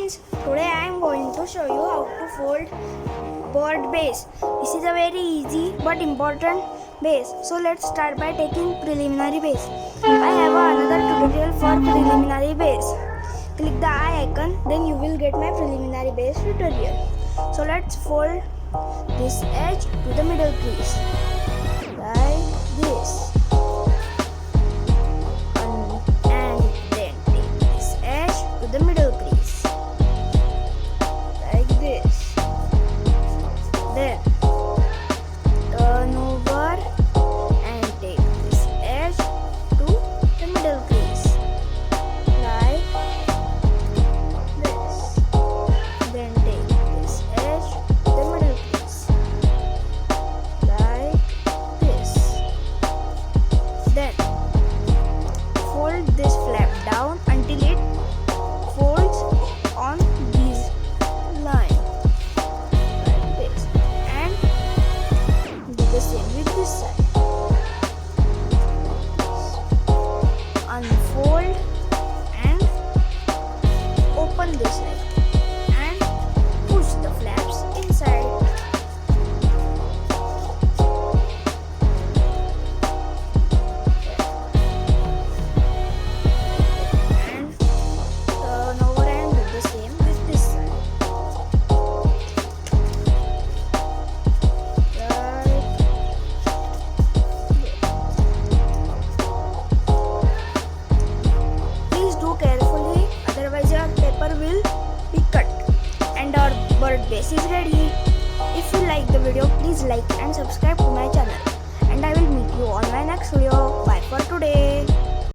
friends, today I am going to show you how to fold bird base. This is a very easy but important base. So let's start by taking preliminary base. I have another tutorial for preliminary base. Click the eye icon, then you will get my preliminary base tutorial. So let's fold this edge to the middle crease like this. The middle crease like this. Then turn over and take this edge to the middle crease like this. Then take this edge to the middle crease like this. Then fold this flap down until it folds on these lines like this, and do the same with this side. Unfold and open this side and push the flaps inside. Will be cut and our bird base is ready. If you like the video, please like and subscribe to my channel, and I will meet you on my next video. Bye for today.